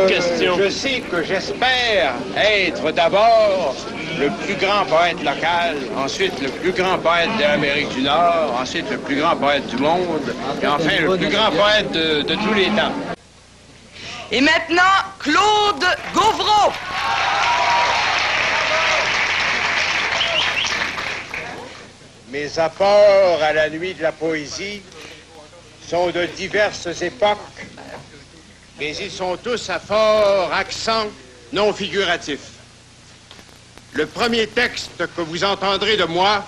question. Je sais que j'espère être d'abord le plus grand poète local, ensuite le plus grand poète de l'Amérique du Nord, ensuite le plus grand poète du monde, et enfin le plus grand poète de tous les temps. Et maintenant, Claude Gauvreau. Mes apports à la nuit de la poésie sont de diverses époques, mais ils sont tous à fort accent non figuratif. Le premier texte que vous entendrez de moi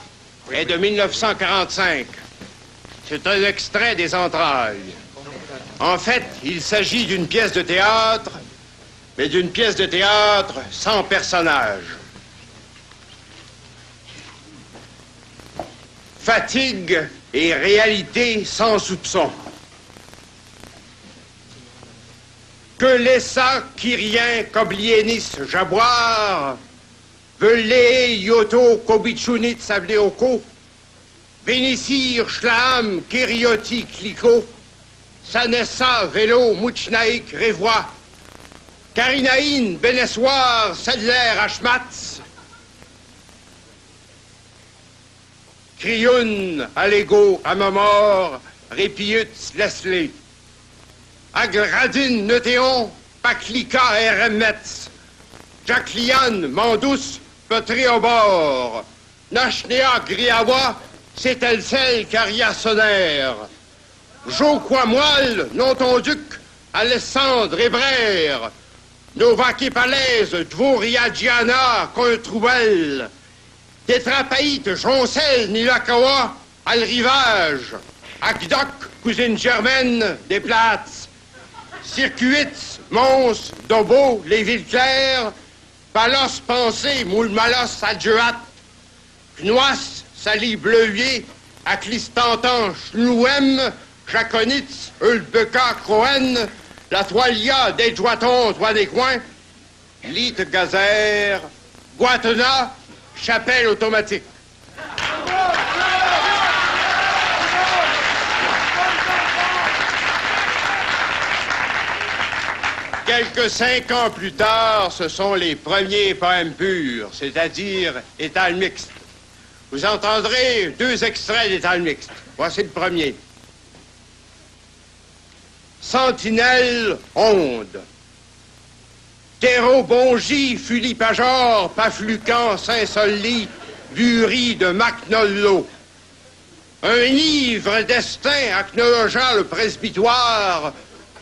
est de 1945. C'est un extrait des Entrailles. En fait, il s'agit d'une pièce de théâtre, mais d'une pièce de théâtre sans personnage. Fatigue et réalité sans soupçon. Que laissa Kyrien Koblienis jaboire, Velé Yoto Kobichunit Savleoko, Vénissir Schlaam Kérioti Kliko, Sanessa Vélo Mouchnaïk Révois, Karinaïn Benessoir Sedler Ashmatz, Krioun Alego Amamor Répiut Leslie, Agradin Neutéon Paklika Eremetz, Jaclian Mandous Petréobor, Nachnea Griawa Sételcel Carriassonner, Joquamoil Nontonduc Alessandre Hébrère, Novaki Palaise Dvoriadjiana Controuel, Tétrapaïte Joncel Nilakawa Al Rivage, Akdok Cousine Germaine des Plates, Circuits Mons Dobo Les Villes Claires, Palos Pensé Moulmalos Adjuat, Knoas Sali Bleuier, Aclistantan Chnouem, Jaconitz Ulbeka Croen, La Toilia des Joitons Toit des Coins, Lite Gazer, Guatena, Chapelle automatique. Quelques 5 ans plus tard, ce sont les premiers poèmes purs, c'est-à-dire étal mixte. Vous entendrez 2 extraits d'étal mixte. Voici le premier. Sentinelle onde. Terreau-Bongy, Fulipajor, Paflucan, Saint-Solly, Bury de Macnollo. Un ivre destin acnologeant le presbytoire,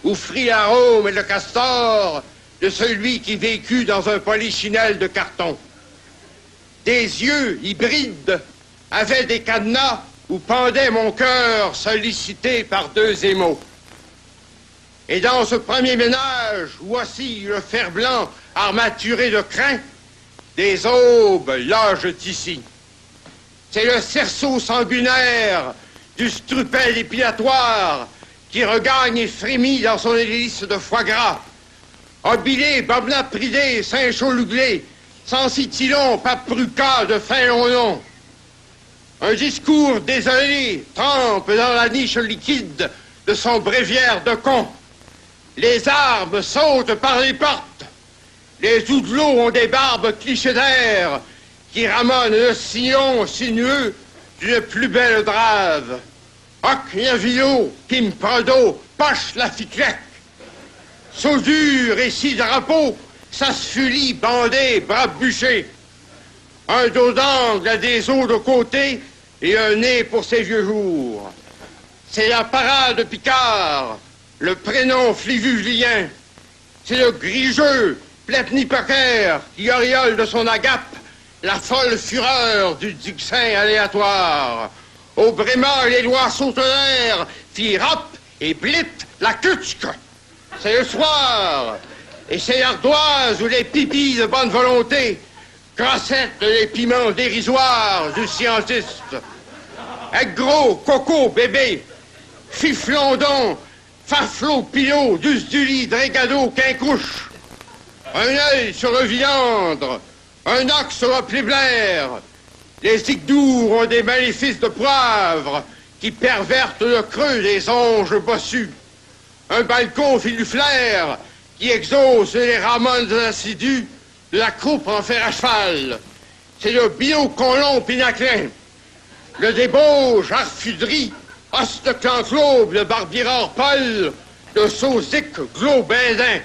où frit l'arôme et le castor de celui qui vécut dans un polichinelle de carton. Des yeux hybrides avaient des cadenas où pendait mon cœur sollicité par 2 émaux. Et dans ce premier ménage, où oscille le fer blanc armaturé de crin, des aubes logent ici. C'est le cerceau sanguinaire du strupel épilatoire qui regagne et frémit dans son hélice de foie gras. Obilé, Babna-Pridé, Saint-Chauluglé, Sensitilon, Papruca de fin long nom. Un discours désolé trempe dans la niche liquide de son bréviaire de con. Les arbres sautent par les portes. Les oudelots ont des barbes clichés d'air qui ramonnent le sillon sinueux d'une plus belle drave. Hoc Navilo, Kim Prado, Poche la Ficlec. Saudure et 6 drapeaux, Sasfuli, bandé, bras bûchés. Un dos d'angle à des os de côté et un nez pour ses vieux jours. C'est la parade Picard, le prénom flivulien. C'est le grigeux Pletnipoker qui auréole de son agape la folle fureur du Dixin aléatoire. Au Bréma, les lois sautelèrent, fit rap et blit la kutsk. C'est le soir, et c'est l'ardoise où les pipis de bonne volonté crassettent les piments dérisoires du scientiste. Avec gros, coco, bébé, fiflondon, faflo, pilot, dusduli, drégado, quincouche. Un œil sur le viandre, un ox sur le pléblaire. Les igdours ont des maléfices de poivre qui pervertent le creux des onges bossus. Un balcon filuflaire qui exauce les ramones assidus de la croupe en fer à cheval. C'est le Bino Colomb Pinaclin, le débauche Arfudry, os de Clanclobe, le Barbirard Paul, le Sauzic Globindin,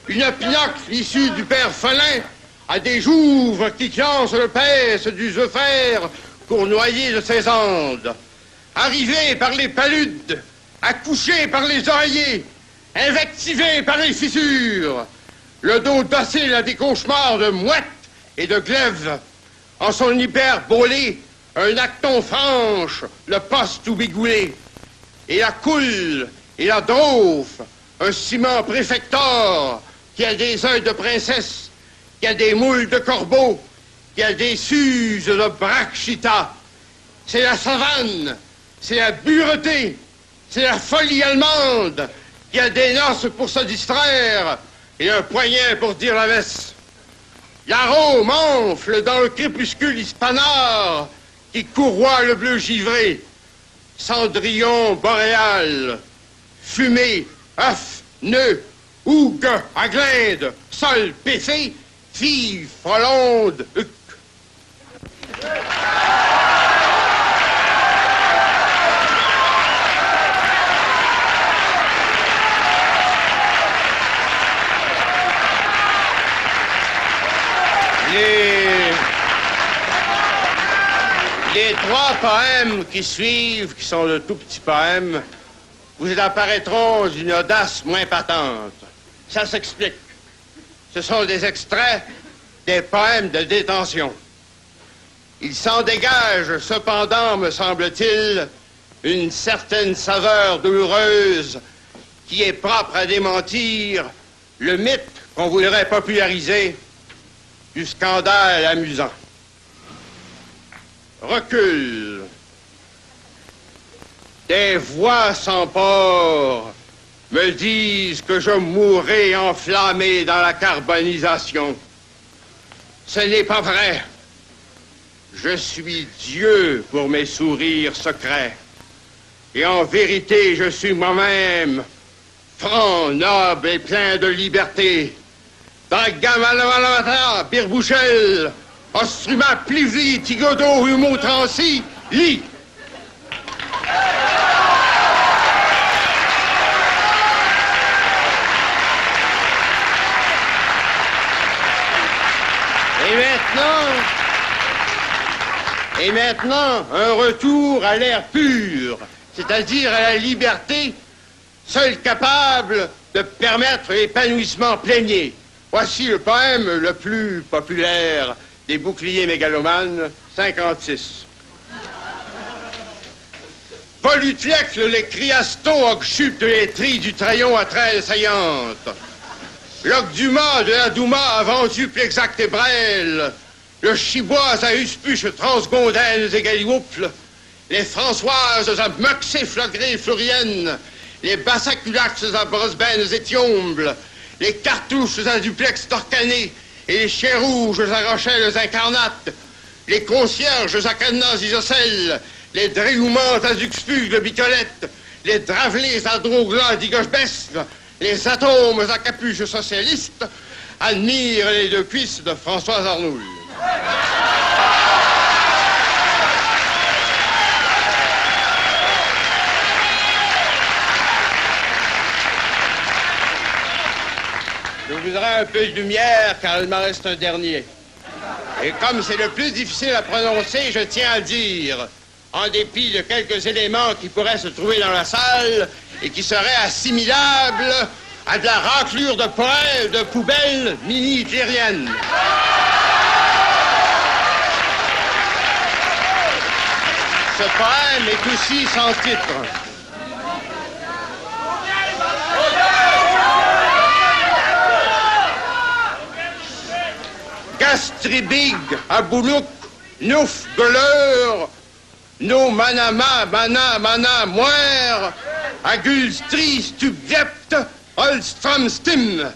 une pinocle issue du père Folin, à des jouves qui clancent le pèse du Zephyr cournoyé de ses andes. Arrivé par les paludes, accouché par les oreillers, invectivé par les fissures, le dos docile à des cauchemars de mouettes et de glaives, en son hyperbolé, un acton franche, le poste ou bigoulé, et la coule et la drauffe, un ciment préfector qui a des œils de princesse, qui a des moules de corbeau, qui a des suses de brachita. C'est la savane, c'est la bureté, c'est la folie allemande, qui a des noces pour se distraire et un poignet pour dire la messe. L'arôme enfle dans le crépuscule hispanard qui courroie le bleu givré. Cendrillon boréal, fumée, œuf, nœud, hougue, à glinde, sol péfé, fille frolonde, huc. Les trois poèmes qui suivent, qui sont de tout petits poèmes, vous apparaîtront d'une audace moins patente. Ça s'explique. Ce sont des extraits des poèmes de détention. Il s'en dégage, cependant, me semble-t-il, une certaine saveur douloureuse qui est propre à démentir le mythe qu'on voudrait populariser du scandale amusant. Recul. Des voix sans port me disent que je mourrai enflammé dans la carbonisation. Ce n'est pas vrai. Je suis Dieu pour mes sourires secrets. Et en vérité, je suis moi-même franc, noble et plein de liberté. Dans Gamalamalamata, Birbouchel, Ostruma, Plivly, Tigodo, Humo, Trancy, Lit. Et maintenant, un retour à l'air pur, c'est-à-dire à la liberté, seule capable de permettre l'épanouissement plénier. Voici le poème le plus populaire des boucliers mégalomanes, 56. Volutlex, les criastos, occhupent les trilles du trayon à traîne saillante. L'oc Dumas de la Douma a vendu Plexac et Brel. Le Chiboise à Uspuche, Transgondaines et Galiouples. Les Françoises à Moxé, Flogré et Florienne. Les Bassaculax à Brosbennes et Thiombles. Les Cartouches à Duplex Torcané. Et les Chiens Rouges à Rochelles Incarnates. Les Concierges à Cadenas Isocèle. Les Dréoumantes à Duxpug de Bicolette. Les Dravelés à Droglas d'Igoche-Bestre. Les Atomes à Capuche Socialiste admirent les deux cuisses de Françoise Arnoul. Je voudrais un peu de lumière, car il m'en reste un dernier. Et comme c'est le plus difficile à prononcer, je tiens à le dire, en dépit de quelques éléments qui pourraient se trouver dans la salle et qui seraient assimilables à de la raclure de poubelles mini-hitlériennes. Ce poème est aussi sans titre. Gastribig, Aboulouk, Nouf, Goleur, No Manama, Mana, Moire, Agulstri, Stupvept, Olstrom, Stim,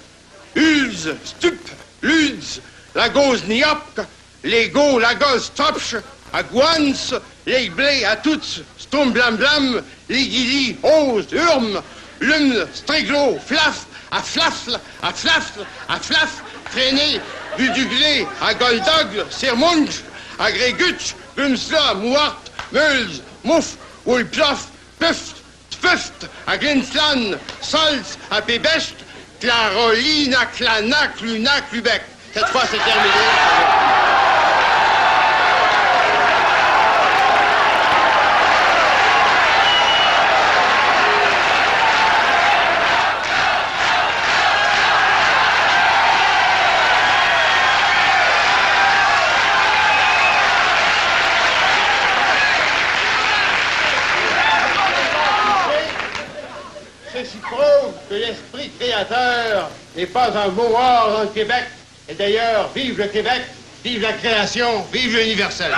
Ulz, Stup, Luds, Lagos, Niop, Lego, Lagos, Stropch, Agouans, les blés à toutes, Stom Blam Blam, les Guili, Ose, Urm, Lum, Stréglo, Flaf, à flafle, à flafle, à flafle, traîné, vu du glé, à goldogle, sirmunch, à grégutch, bumsla, mouart, meuls, mouf, oulplof, puft, tfuft, à glinslan, sols, à pébest, clarolina, clanac, lunac, lubec. Cette fois, c'est terminé. Ceci prouve que l'esprit créateur n'est pas un mot hors dans le Québec. Et d'ailleurs, vive le Québec, vive la création, vive l'universel.